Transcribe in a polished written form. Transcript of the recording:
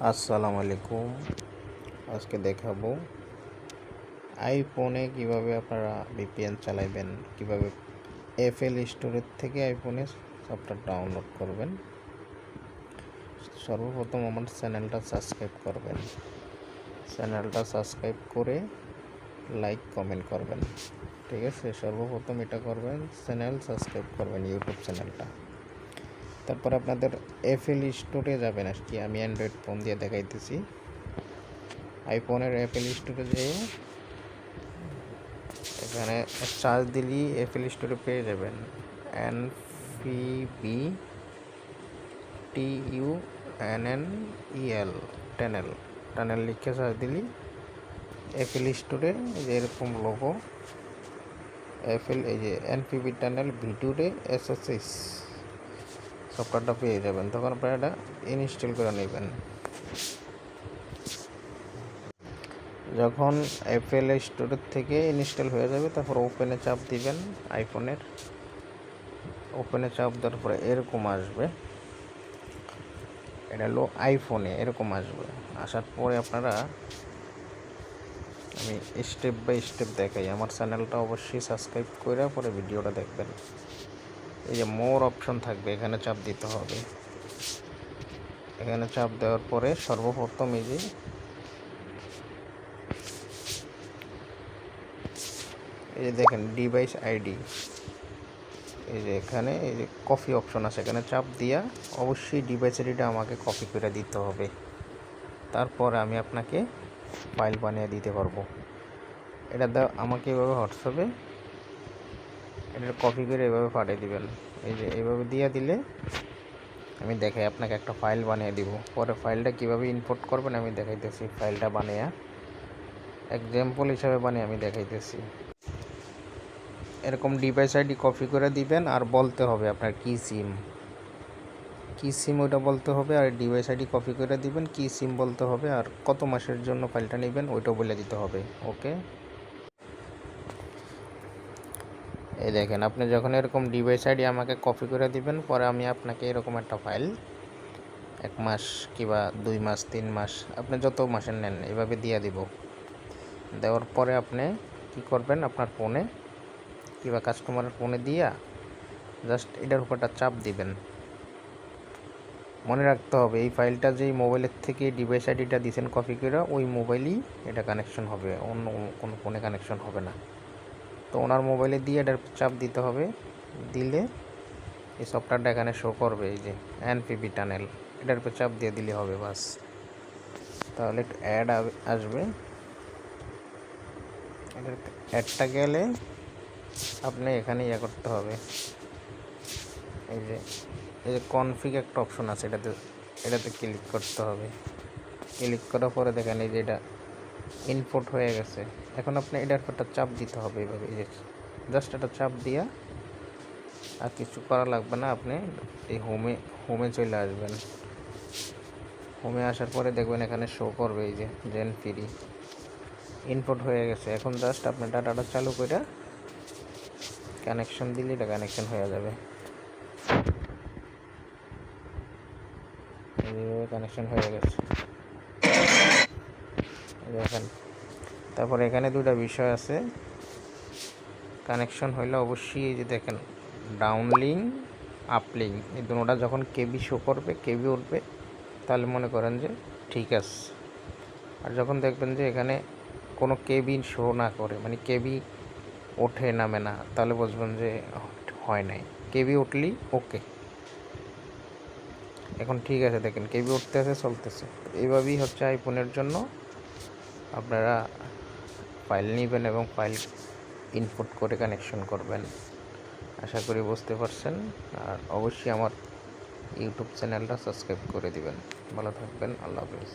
আসসালামু আলাইকুম। আজকে দেখাবো আইফোনে কিভাবে আপনারা ভিপিএন চালাবেন, কিভাবে এফএল স্টোরের থেকে আইফোনে সফটওয়্যার ডাউনলোড করবেন। সর্বপ্রথম আমার চ্যানেলটা সাবস্ক্রাইব করবেন, চ্যানেলটা সাবস্ক্রাইব করে লাইক কমেন্ট করবেন। ঠিক আছে, সর্বপ্রথম এটা করবেন, চ্যানেল সাবস্ক্রাইব করবেন, ইউটিউব চ্যানেলটা। তারপর আপনাদের এফএল স্টোরে যাবেন। আজকে আমি অ্যান্ড্রয়েড ফোন দিয়ে দেখাইতেছি। আইফোনের এফএল স্টোরে যেয়ে এখানে চার্জ দিলেই এফএল স্টোরে পেয়ে যাবেন। NVBTUNNEL টানেল লিখে চার্জ দিলেই এফএল স্টোরে যে এরকম লোগো এফএল, এই যে NVB টানেল ভিডিওতে SSH সফটওয়্যারটা পেয়ে যাবেন। তখন আপনারা এটা ইনস্টল করে নেবেন। যখন এফএল স্টোরের থেকে ইনস্টল হয়ে যাবে, তারপর ওপেনে চাপ দিবেন। আইফোনের ওপেনে চাপ দেওয়ার পরে এরকম আসবে, এটা হলো আইফোনে এরকম আসবে। আসার পরে আপনারা, আমি স্টেপ বাই স্টেপ দেখাই। আমার চ্যানেলটা অবশ্যই সাবস্ক্রাইব করে পরে ভিডিওটা দেখবেন। এই যে মোর অপশন থাকবে, এখানে চাপ দিতে হবে। এখানে চাপ দেওয়ার পরে সর্বপ্রথম এই যে দেখেন ডিভাইস আইডি, এই যে এখানে এই যে কপি অপশন আছে, এখানে চাপ দিয়া অবশ্যই ডিভাইস আইডিটা আমাকে কপি করে দিতে হবে। তারপর আমি আপনাকে ফাইল বানিয়ে দিতে পারবো। এটা আমাকে এভাবে হোয়াটসঅ্যাপে এটা কপি করে এভাবে পাঠিয়ে দিবেন। এই যে এইভাবে দিয়ে দিলে আমি দেখাই আপনাকে একটা ফাইল বানিয়ে দিব। পরে ফাইলটা কিভাবে ইম্পোর্ট করবেন আমি দেখাইতেছি। ফাইলটা বানিয়ে এক্সাম্পল হিসাবে বানিয়ে আমি দেখাইতেছি। এরকম ডিভাইস আইডি কপি করে দিবেন, আর বলতে হবে আপনার কি সিম ওইটা বলতে হবে, আর ডিভাইস আইডি কপি করে দিবেন, কি সিম বলতে হবে, আর কত মাসের জন্য ফাইলটা নেবেন ওইটাও বলে দিতে হবে। ওকে, এই দেখেন আপনি যখন এরকম ডিভাইস আইডি আমাকে কপি করে দিবেন, পরে আমি আপনাকে এরকম একটা ফাইল 1 মাস কিংবা 2 মাস 3 মাস আপনি যত মাসের নেন এভাবে দিয়ে দিব। দেওয়ার পরে আপনি কি করবেন, আপনার ফোনে কিংবা কাস্টমারের ফোনে দিয়া জাস্ট এটার উপরটা চাপ দিবেন। মনে রাখতে হবে এই ফাইলটা যেই মোবাইলের থেকে ডিভাইস আইডিটা দিয়েছেন কপি করে, ওই মোবাইলই এটা কানেকশন হবে, অন্য কোনো ফোনে কানেকশন হবে না। তো ওনার মোবাইলে দিয়ে এটার চাপ দিতে হবে। দিলে এই সফটওয়্যারটা এখানে শো করবে, এই যে NVB টানেল, এটার উপর চাপ দিয়ে দিলে হবে বাস। তাহলে একটু অ্যাড আসবে, এটার অ্যাডটা গেলে আপনি এখানে করতে হবে। এই যে কনফিগ একটা অপশন আছে, এটাতে ক্লিক করতে হবে। ক্লিক করার পরে দেখেন এই যে এটা ইনপুট হয়ে গেছে। এখন আপনি এটার উপরটা চাপ দিতে হবে এইভাবে, এই যে জাস্ট একটা চাপ দিয়া, আর কিছু করা লাগবে না। আপনি এই হোমে চলে আসবেন। হোমে আসার পরে দেখবেন এখানে শো করবে এই যে জেন ফ্রি ইনপুট হয়ে গেছে। এখন জাস্ট আপনি ডাটাটা চালু করে কানেকশন দিলে এটা কানেকশন হয়ে যাবে। এইভাবে কানেকশন হয়ে গেছে দেখেন। তারপর এখানে দুটা বিষয় আছে, কানেকশন হইলে অবশ্যই এই যে দেখেন ডাউন লিঙ্ক আপ লিঙ্ক, এই দুটোটা যখন কেবি শো করবে, কেবি উঠবে, তাহলে মনে করেন যে ঠিক আছে। আর যখন দেখবেন যে এখানে কোনো কেবি শো না করে, মানে কেবি ওঠে নামে না, তাহলে বুঝবেন যে হয় নাই। কেবি উঠলেই ওকে। এখন ঠিক আছে, দেখেন কেবি উঠতে আছে, চলতেছে। এইভাবেই হচ্ছে আইফোনের জন্য আপনারা ফাইল নেবেন এবং ফাইল ইনপুট করে কানেকশন করবেন। আশা করি বুঝতে পারছেন। আর অবশ্যই আমার ইউটিউব চ্যানেলটা সাবস্ক্রাইব করে দিবেন। ভালো থাকবেন, আল্লাহ হাফেজ।